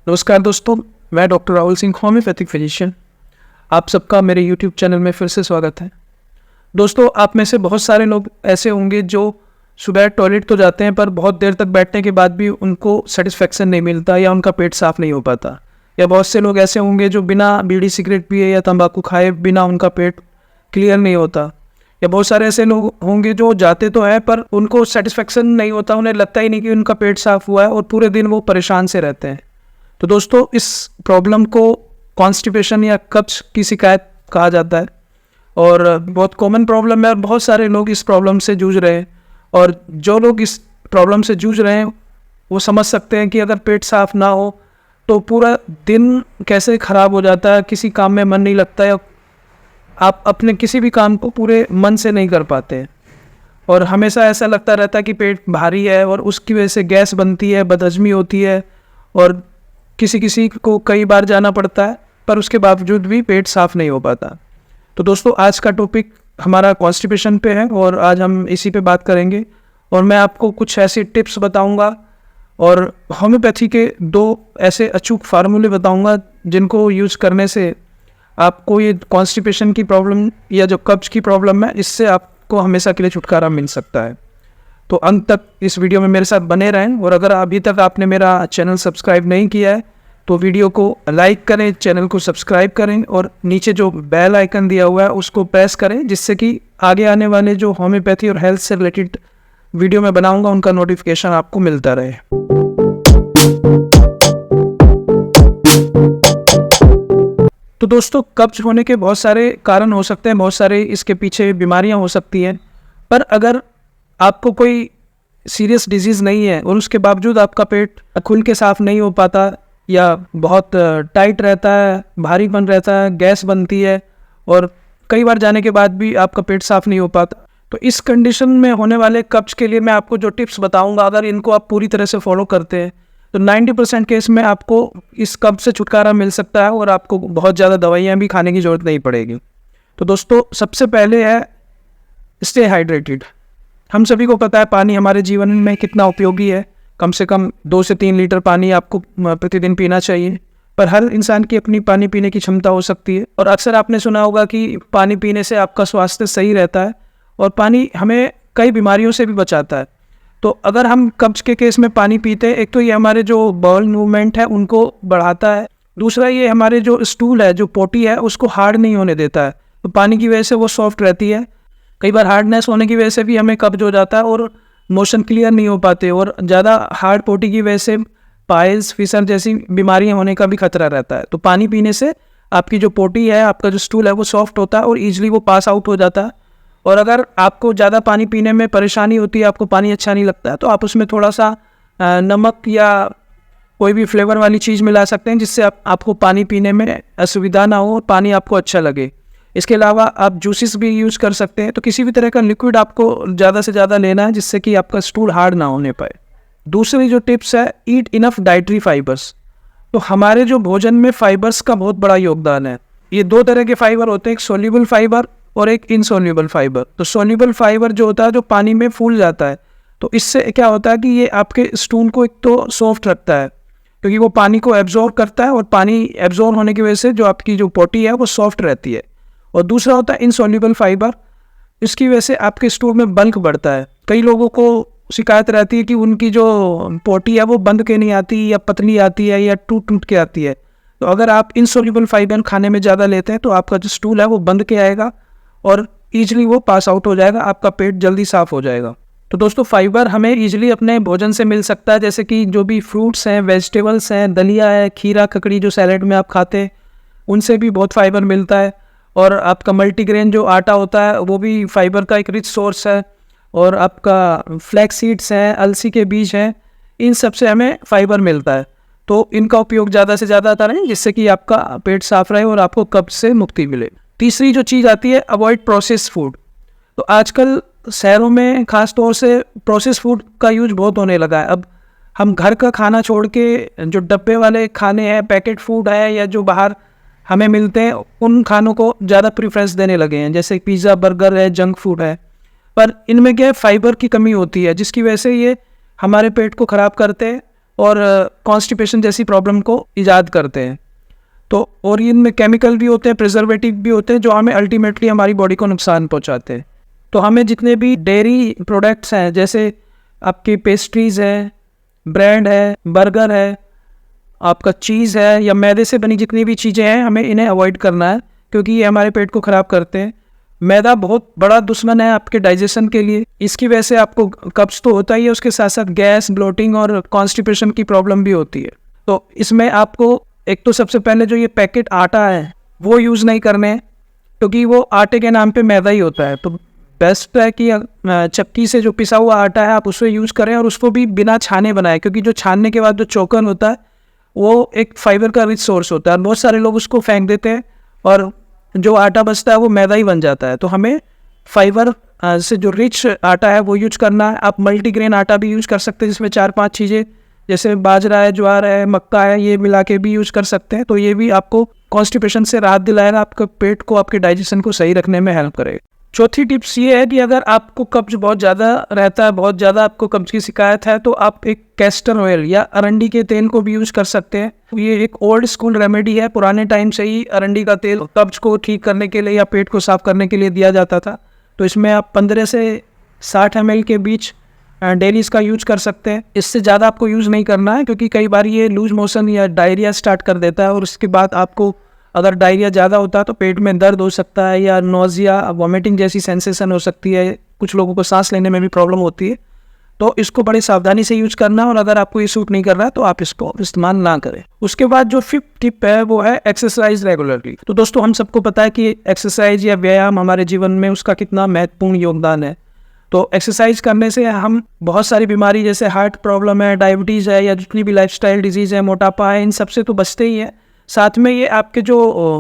नमस्कार दोस्तों, मैं doctor Rahul Singh, homeopathic physician. आप सबका मेरे यूट्यूब चैनल में फिर से स्वागत है। दोस्तों, आप में से बहुत सारे लोग ऐसे होंगे जो सुबह टॉयलेट तो जाते हैं पर बहुत देर तक बैठने के बाद भी उनको सेटिस्फेक्शन नहीं मिलता या उनका पेट साफ़ नहीं हो पाता। या बहुत से लोग ऐसे होंगे जो बिना बीड़ी सिगरेट पिए या तंबाकू खाए बिना उनका पेट क्लियर नहीं होता। या बहुत सारे ऐसे लोग होंगे जो जाते तो हैं पर उनको सेटिस्फेक्शन नहीं होता, उन्हें लगता ही नहीं कि उनका पेट साफ़ हुआ है और पूरे दिन वो परेशान से रहते हैं। तो दोस्तों, इस प्रॉब्लम को कॉन्स्टिपेशन या कब्ज की शिकायत कहा जाता है और बहुत कॉमन प्रॉब्लम है और बहुत सारे लोग इस प्रॉब्लम से जूझ रहे हैं। और जो लोग इस प्रॉब्लम से जूझ रहे हैं वो समझ सकते हैं कि अगर पेट साफ़ ना हो तो पूरा दिन कैसे ख़राब हो जाता है, किसी काम में मन नहीं लगता है, आप अपने किसी भी काम को पूरे मन से नहीं कर पाते हैं और हमेशा ऐसा लगता रहता है कि पेट भारी है और उसकी वजह से गैस बनती है, बदहज़मी होती है और किसी किसी को कई बार जाना पड़ता है पर उसके बावजूद भी पेट साफ़ नहीं हो पाता। तो दोस्तों, आज का टॉपिक हमारा कॉन्स्टिपेशन पे है और आज हम इसी पे बात करेंगे और मैं आपको कुछ ऐसी टिप्स बताऊंगा और होम्योपैथी के 2 ऐसे अचूक फार्मूले बताऊंगा जिनको यूज़ करने से आपको ये कॉन्स्टिपेशन की प्रॉब्लम या जो कब्ज की प्रॉब्लम है इससे आपको हमेशा के लिए छुटकारा मिल सकता है। तो अंत तक इस वीडियो में मेरे साथ बने रहें और अगर अभी तक आपने मेरा चैनल सब्सक्राइब नहीं किया है तो वीडियो को लाइक करें, चैनल को सब्सक्राइब करें और नीचे जो बेल आइकन दिया हुआ है उसको प्रेस करें जिससे कि आगे आने वाले जो होम्योपैथी और हेल्थ से रिलेटेड वीडियो मैं बनाऊंगा उनका नोटिफिकेशन आपको मिलता रहे। तो दोस्तों, कब्ज होने के बहुत सारे कारण हो सकते हैं, बहुत सारे इसके पीछे बीमारियां हो सकती हैं, पर अगर आपको कोई सीरियस डिजीज़ नहीं है और उसके बावजूद आपका पेट खुल के साफ़ नहीं हो पाता या बहुत टाइट रहता है, भारीपन रहता है, गैस बनती है और कई बार जाने के बाद भी आपका पेट साफ़ नहीं हो पाता, तो इस कंडीशन में होने वाले कब्ज के लिए मैं आपको जो टिप्स बताऊंगा अगर इनको आप पूरी तरह से फॉलो करते हैं तो 90% केस में आपको इस कब्ज से छुटकारा मिल सकता है और आपको बहुत ज़्यादा दवाइयाँ भी खाने की ज़रूरत नहीं पड़ेगी। तो दोस्तों, सबसे पहले है स्टे हाइड्रेटेड। हम सभी को पता है पानी हमारे जीवन में कितना उपयोगी है। कम से कम 2 से 3 लीटर पानी आपको प्रतिदिन पीना चाहिए, पर हर इंसान की अपनी पानी पीने की क्षमता हो सकती है और अक्सर आपने सुना होगा कि पानी पीने से आपका स्वास्थ्य सही रहता है और पानी हमें कई बीमारियों से भी बचाता है। तो अगर हम कब्ज के केस में पानी पीते हैं, एक तो ये हमारे जो बाउल मूवमेंट है उनको बढ़ाता है, दूसरा ये हमारे जो स्टूल है, जो पोटी है, उसको हार्ड नहीं होने देता है, तो पानी की वजह से वो सॉफ्ट रहती है। कई बार हार्डनेस होने की वजह से भी हमें कब्ज हो जाता है और मोशन क्लियर नहीं हो पाते और ज़्यादा हार्ड पोटी की वजह से पाइल्स, फिशर जैसी बीमारियां होने का भी खतरा रहता है। तो पानी पीने से आपकी जो पोटी है, आपका जो स्टूल है वो सॉफ्ट होता है और ईजिली वो पास आउट हो जाता है। और अगर आपको ज़्यादा पानी पीने में परेशानी होती है, आपको पानी अच्छा नहीं लगता है, तो आप उसमें थोड़ा सा नमक या कोई भी फ्लेवर वाली चीज़ मिला सकते हैं जिससे आपको पानी पीने में असुविधा ना हो और पानी आपको अच्छा लगे। इसके अलावा आप जूसेस भी यूज़ कर सकते हैं। तो किसी भी तरह का लिक्विड आपको ज़्यादा से ज़्यादा लेना है जिससे कि आपका स्टूल हार्ड ना होने पाए। दूसरी जो टिप्स है, ईट इनफ डाइटरी फाइबर्स। तो हमारे जो भोजन में फाइबर्स का बहुत बड़ा योगदान है। ये 2 तरह के फाइबर होते हैं, एक सोल्यूबल फाइबर और एक इनसोल्यूबल फाइबर। तो सोल्यूबल फाइबर जो होता है, जो पानी में फूल जाता है, तो इससे क्या होता है कि ये आपके स्टूल को एक तो सॉफ्ट रखता है क्योंकि वो पानी को एब्जॉर्ब करता है और पानी एब्जॉर्ब होने की वजह से जो आपकी जो पोटी है वो सॉफ्ट रहती है। और दूसरा होता है इनसोल्यूबल फाइबर, इसकी वजह से आपके स्टूल में बल्क बढ़ता है। कई लोगों को शिकायत रहती है कि उनकी जो पोटी है वो बंध के नहीं आती या पतली आती है या टूट टूट के आती है। तो अगर आप इनसोल्यूबल फाइबर खाने में ज़्यादा लेते हैं तो आपका जो स्टूल है वो बंध के आएगा और ईजिली वो पास आउट हो जाएगा, आपका पेट जल्दी साफ़ हो जाएगा। तो दोस्तों, फाइबर हमें ईजिली अपने भोजन से मिल सकता है, जैसे कि जो भी फ्रूट्स हैं, वेजिटेबल्स हैं, दलिया है, खीरा, ककड़ी जो सैलेड में आप खाते हैं उनसे भी बहुत फाइबर मिलता है। और आपका मल्टीग्रेन जो आटा होता है वो भी फाइबर का एक रिच सोर्स है और आपका फ्लैक्स सीड्स हैं, अलसी के बीज हैं, इन सब से हमें फाइबर मिलता है। तो इनका उपयोग ज़्यादा से ज़्यादा करें जिससे कि आपका पेट साफ रहे और आपको कब्ज से मुक्ति मिले। तीसरी जो चीज़ आती है, अवॉइड प्रोसेस फूड। तो आजकल शहरों में ख़ास तौर से प्रोसेस फूड का यूज बहुत होने लगा है। अब हम घर का खाना छोड़ के जो डब्बे वाले खाने हैं, पैकेट फूड है या जो बाहर हमें मिलते हैं, उन खानों को ज़्यादा प्रेफरेंस देने लगे हैं, जैसे पिज़्ज़ा, बर्गर है, जंक फूड है। पर इनमें क्या है, फाइबर की कमी होती है जिसकी वजह से ये हमारे पेट को ख़राब करते हैं और कॉन्स्टिपेशन जैसी प्रॉब्लम को ईजाद करते हैं। तो और इनमें केमिकल भी होते हैं, प्रिजर्वेटिव भी होते हैं, जो हमें अल्टीमेटली हमारी बॉडी को नुकसान पहुंचाते हैं। तो हमें जितने भी डेयरी प्रोडक्ट्स हैं, जैसे आपकी पेस्ट्रीज़ है, ब्रेड है, बर्गर है, आपका चीज़ है, या मैदे से बनी जितनी भी चीज़ें हैं, हमें इन्हें अवॉइड करना है, क्योंकि ये हमारे पेट को ख़राब करते हैं। मैदा बहुत बड़ा दुश्मन है आपके डाइजेशन के लिए। इसकी वजह से आपको कब्ज़ तो होता ही है, उसके साथ साथ गैस, ब्लोटिंग और कॉन्स्टिपेशन की प्रॉब्लम भी होती है। तो इसमें आपको एक तो सबसे पहले जो ये पैकेट आटा है वो यूज़ नहीं करने हैं, क्योंकि वो आटे के नाम पे मैदा ही होता है। तो बेस्ट है कि चक्की से जो पिसा हुआ आटा है आप उसको यूज़ करें, और उसको भी बिना छाने बनाएं, क्योंकि जो छानने के बाद जो चोकर होता है वो एक फाइबर का रिच सोर्स होता है। बहुत सारे लोग उसको फेंक देते हैं और जो आटा बचता है वो मैदा ही बन जाता है। तो हमें फाइबर से जो रिच आटा है वो यूज करना है। आप मल्टीग्रेन आटा भी यूज कर सकते हैं, जिसमें 4-5 चीज़ें जैसे बाजरा है, ज्वार है, मक्का है, ये मिला के भी यूज कर सकते हैं। तो ये भी आपको कॉन्स्टिपेशन से राहत दिलाएगा, आपके पेट को, आपके डाइजेशन को सही रखने में हेल्प करेगा। चौथी टिप्स ये है कि अगर आपको कब्ज बहुत ज़्यादा रहता है, बहुत ज़्यादा आपको कब्ज की शिकायत है, तो आप एक कैस्टर ऑयल या अरंडी के तेल को भी यूज़ कर सकते हैं। ये एक ओल्ड स्कूल रेमेडी है, पुराने टाइम से ही अरंडी का तेल कब्ज को ठीक करने के लिए या पेट को साफ करने के लिए दिया जाता था। तो इसमें आप 15 से 60 ml के बीच डेली इसका यूज कर सकते हैं। इससे ज़्यादा आपको यूज़ नहीं करना है, क्योंकि कई बार ये लूज मोशन या डायरिया स्टार्ट कर देता है, और उसके बाद आपको अगर डायरिया ज़्यादा होता है तो पेट में दर्द हो सकता है, या नोज़िया, वॉमिटिंग जैसी सेंसेशन हो सकती है। कुछ लोगों को सांस लेने में भी प्रॉब्लम होती है। तो इसको बड़ी सावधानी से यूज करना, और अगर आपको ये सूट नहीं कर रहा है तो आप इसको इस्तेमाल ना करें। उसके बाद जो 5th टिप है वो है एक्सरसाइज रेगुलरली। तो दोस्तों, हम सबको पता है कि एक्सरसाइज या व्यायाम हमारे जीवन में उसका कितना महत्वपूर्ण योगदान है। तो एक्सरसाइज करने से हम बहुत सारी बीमारी, जैसे हार्ट प्रॉब्लम है, डायबिटीज़ है, या जितनी भी लाइफस्टाइल डिजीज़ है, मोटापा है, इन सबसे तो बचते ही हैं। साथ में ये आपके जो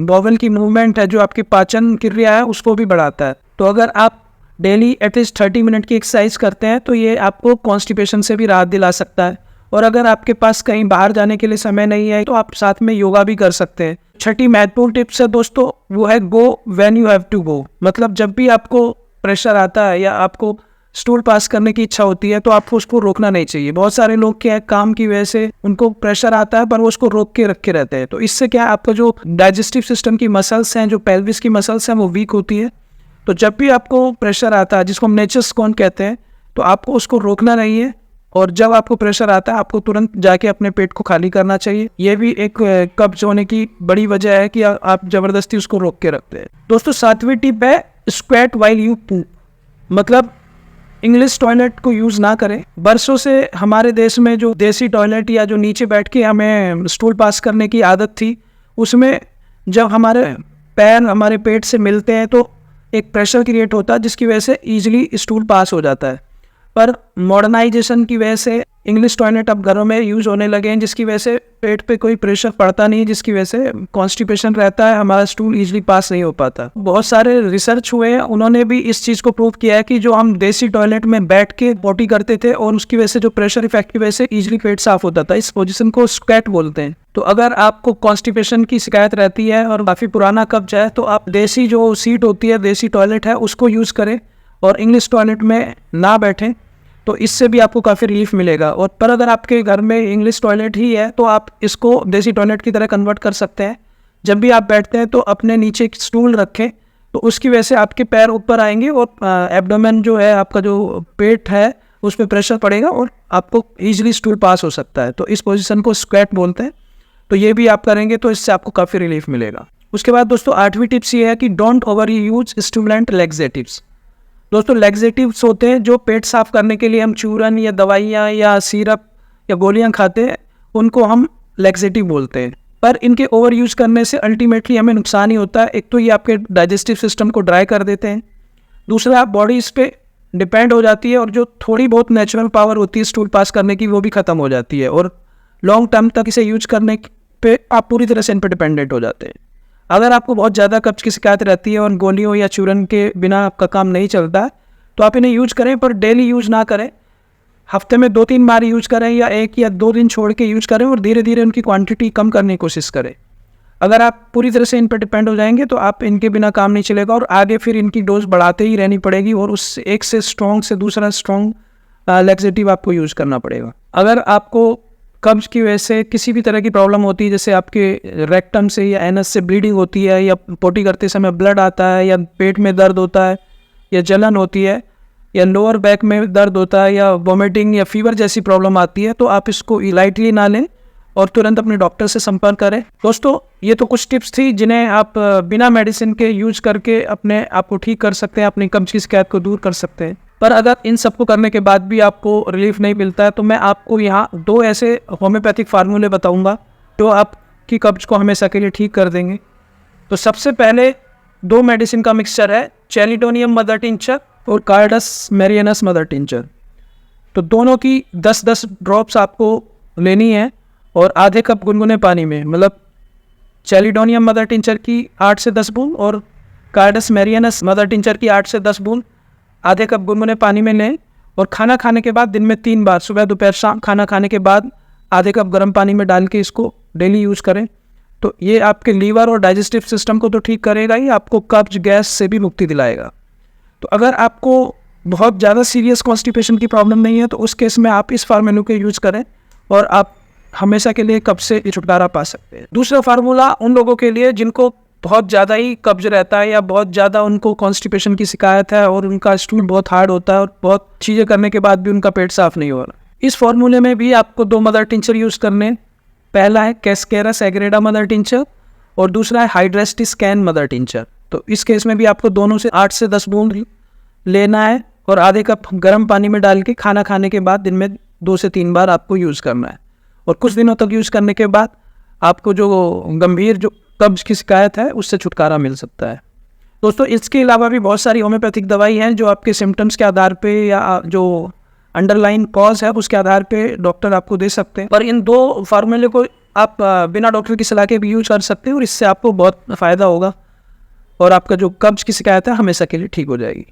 बॉवल की मूवमेंट है, जो आपकी पाचन क्रिया है, उसको भी बढ़ाता है। तो अगर आप डेली एटलीस्ट 30 मिनट की एक्सरसाइज करते हैं तो ये आपको कॉन्स्टिपेशन से भी राहत दिला सकता है। और अगर आपके पास कहीं बाहर जाने के लिए समय नहीं है तो आप साथ में योगा भी कर सकते हैं। छठी महत्वपूर्ण टिप्स है दोस्तों, वो है go when you have to go. मतलब जब भी आपको प्रेशर आता है या आपको स्टूल पास करने की इच्छा होती है तो आपको उसको रोकना नहीं चाहिए। बहुत सारे लोग क्या है, काम की वजह से उनको प्रेशर आता है पर वो उसको रोक के रखे रहते हैं। तो इससे क्या है, आपका जो डाइजेस्टिव सिस्टम की मसल्स हैं, जो पेल्विस की मसल्स हैं, वो वीक होती है। तो जब भी आपको प्रेशर आता है, जिसको हम नेचर्स कौन कहते हैं, तो आपको उसको रोकना नहीं है। और जब आपको प्रेशर आता है आपको तुरंत जाके अपने पेट को खाली करना चाहिए। ये भी एक कब्ज होने की बड़ी वजह है कि आप जबरदस्ती उसको रोक के रखते हैं। दोस्तों, 7वीं टिप है स्क्वैट व्हाइल यू पू। मतलब इंग्लिश टॉयलेट को यूज़ ना करें। बरसों से हमारे देश में जो देसी टॉयलेट या जो नीचे बैठ के हमें स्टूल पास करने की आदत थी, उसमें जब हमारे पैर हमारे पेट से मिलते हैं तो एक प्रेशर क्रिएट होता है, जिसकी वजह से ईजिली स्टूल पास हो जाता है। पर मॉडर्नाइजेशन की वजह से इंग्लिश टॉयलेट अब घरों में यूज़ होने लगे हैं, जिसकी वजह से पेट पे कोई प्रेशर पड़ता नहीं, जिसकी वजह से कॉन्स्टिपेशन रहता है, हमारा स्टूल इजीली पास नहीं हो पाता। बहुत सारे रिसर्च हुए हैं, उन्होंने भी इस चीज़ को प्रूव किया है कि जो हम देसी टॉयलेट में बैठ के पोटी करते थे और उसकी वजह से जो प्रेशर इफेक्ट की वजह से ईजिली पेट साफ होता था, इस पोजीशन को स्क्वैट बोलते हैं। तो अगर आपको कॉन्स्टिपेशन की शिकायत रहती है और काफ़ी पुराना कब्ज है, तो आप देसी जो सीट होती है, देसी टॉयलेट है, उसको यूज़ करें और इंग्लिश टॉयलेट में ना बैठें। तो इससे भी आपको काफ़ी रिलीफ मिलेगा। और पर अगर आपके घर में इंग्लिश टॉयलेट ही है तो आप इसको देसी टॉयलेट की तरह कन्वर्ट कर सकते हैं। जब भी आप बैठते हैं तो अपने नीचे एक स्टूल रखें, तो उसकी वजह से आपके पैर ऊपर आएंगे और एब्डोमेन जो है, आपका जो पेट है, उस पर प्रेशर पड़ेगा और आपको ईजिली स्टूल पास हो सकता है। तो इस पोजीशन को स्क्वैट बोलते हैं। तो ये भी आप करेंगे तो इससे आपको काफ़ी रिलीफ मिलेगा। उसके बाद दोस्तों 8वीं टिप्स ये है कि don't over use stimulant laxatives. दोस्तों, लैक्सेटिव्स होते हैं जो पेट साफ करने के लिए हम चूरन या दवाइयाँ या सिरप या गोलियाँ खाते हैं, उनको हम लैक्सेटिव बोलते हैं। पर इनके ओवर यूज़ करने से अल्टीमेटली हमें नुकसान ही होता है। एक तो ये आपके डाइजेस्टिव सिस्टम को ड्राई कर देते हैं, दूसरा बॉडी इस पर डिपेंड हो जाती है और जो थोड़ी बहुत नेचुरल पावर होती है स्टूल पास करने की, वो भी ख़त्म हो जाती है। और लॉन्ग टर्म तक इसे यूज करने पे आप पूरी तरह से इन पर डिपेंडेंट हो जाते हैं। अगर आपको बहुत ज़्यादा कब्ज की शिकायत रहती है और गोलियों या चूरन के बिना आपका काम नहीं चलता है, तो आप इन्हें यूज करें, पर डेली यूज ना करें। हफ्ते में 2-3 बार यूज करें या 1 या 2 दिन छोड़ के यूज करें और धीरे धीरे उनकी क्वांटिटी कम करने की कोशिश करें। अगर आप पूरी तरह से इन पर डिपेंड हो जाएंगे तो आप इनके बिना काम नहीं चलेगा और आगे फिर इनकी डोज बढ़ाते ही रहनी पड़ेगी और उस एक से स्ट्रॉन्ग से दूसरा स्ट्रॉन्ग लैक्सेटिव आपको यूज़ करना पड़ेगा। अगर आपको कब्ज की वजह से किसी भी तरह की प्रॉब्लम होती है, जैसे आपके रेक्टम से या एनस से ब्लीडिंग होती है, या पोटी करते समय ब्लड आता है, या पेट में दर्द होता है, या जलन होती है, या लोअर बैक में दर्द होता है, या वॉमिटिंग या फीवर जैसी प्रॉब्लम आती है, तो आप इसको लाइटली ना लें और तुरंत अपने डॉक्टर से संपर्क करें। दोस्तों, ये तो कुछ टिप्स थी जिन्हें आप बिना मेडिसिन के यूज करके अपने आप को ठीक कर सकते हैं, अपनी कब्ज की शिकायत को दूर कर सकते हैं। पर अगर इन सबको करने के बाद भी आपको रिलीफ नहीं मिलता है, तो मैं आपको यहाँ 2 ऐसे होम्योपैथिक फार्मूले बताऊँगा जो आपकी कब्ज को हमेशा के लिए ठीक कर देंगे। तो सबसे पहले 2 मेडिसिन का मिक्सचर है, चैलिडोनियम मदर टिंचर और कार्डस मैरियनस मदर टिंचर। तो दोनों की 10-10 ड्रॉप्स आपको लेनी है और आधे कप गुनगुने पानी में, मतलब चैलिडोनियम मदर टिंचर की 8 से 10 बूंद और कार्डस मैरियनस मदर टिंचर की 8 से 10 बूंद आधे कप गुनगुने पानी में लें। और खाना खाने के बाद दिन में 3 बार, सुबह दोपहर शाम, खाना खाने के बाद आधे कप गर्म पानी में डाल के इसको डेली यूज़ करें। तो ये आपके लीवर और डाइजेस्टिव सिस्टम को तो ठीक करेगा ही, आपको कब्ज गैस से भी मुक्ति दिलाएगा। तो अगर आपको बहुत ज़्यादा सीरियस कॉन्स्टिपेशन की प्रॉब्लम नहीं है, तो उस केस में आप इस फार्मूले को यूज़ करें और आप हमेशा के लिए कब्ज से छुटकारा पा सकते हैं। दूसरा फार्मूला उन लोगों के लिए जिनको बहुत ज़्यादा ही कब्ज रहता है, या बहुत ज़्यादा उनको कॉन्स्टिपेशन की शिकायत है और उनका स्टूल बहुत हार्ड होता है और बहुत चीज़ें करने के बाद भी उनका पेट साफ नहीं हो रहा। इस फार्मूले में भी आपको 2 मदर टिंचर यूज़ करने। पहला है कैस्केरस एग्रेडा मदर टिंचर और दूसरा है हाइड्रेस्टिस कैन मदर टिंचर। तो इस केस में भी आपको दोनों से 8 से 10 बूंद लेना है और आधे कप गर्म पानी में डाल के खाना खाने के बाद दिन में 2 से 3 बार आपको यूज़ करना है। और कुछ दिनों तक यूज़ करने के बाद आपको जो गंभीर जो कब्ज की शिकायत है उससे छुटकारा मिल सकता है। दोस्तों, इसके अलावा भी बहुत सारी होम्योपैथिक दवाई हैं जो आपके सिम्टम्स के आधार पे या जो अंडरलाइन कॉज है उसके आधार पे डॉक्टर आपको दे सकते हैं। पर इन 2 फार्मूले को आप बिना डॉक्टर की सलाह के भी यूज कर सकते हैं और इससे आपको बहुत फ़ायदा होगा और आपका जो कब्ज की शिकायत है हमेशा के लिए ठीक हो जाएगी।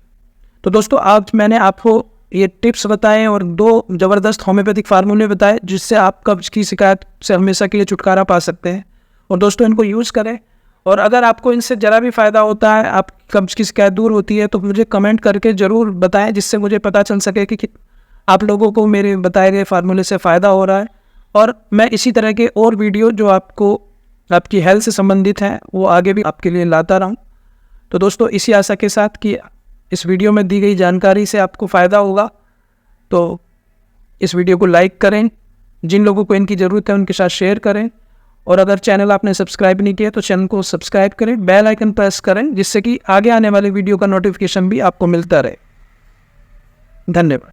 तो दोस्तों, आज मैंने आपको ये टिप्स बताएं और 2 ज़बरदस्त होम्योपैथिक फार्मूले बताए जिससे आप कब्ज की शिकायत से हमेशा के लिए छुटकारा पा सकते हैं। और दोस्तों, इनको यूज़ करें और अगर आपको इनसे ज़रा भी फ़ायदा होता है, आप कब्ज की शिकायत दूर होती है, तो मुझे कमेंट करके ज़रूर बताएं जिससे मुझे पता चल सके कि आप लोगों को मेरे बताए गए फार्मूले से फ़ायदा हो रहा है। और मैं इसी तरह के और वीडियो जो आपको आपकी हेल्थ से संबंधित हैं वो आगे भी आपके लिए लाता रहूँ। तो दोस्तों, इसी आशा के साथ कि इस वीडियो में दी गई जानकारी से आपको फ़ायदा होगा, तो इस वीडियो को लाइक करें, जिन लोगों को इनकी ज़रूरत है उनके साथ शेयर करें, और अगर चैनल आपने सब्सक्राइब नहीं किया तो चैनल को सब्सक्राइब करें, बेल आइकन प्रेस करें जिससे कि आगे आने वाले वीडियो का नोटिफिकेशन भी आपको मिलता रहे। धन्यवाद।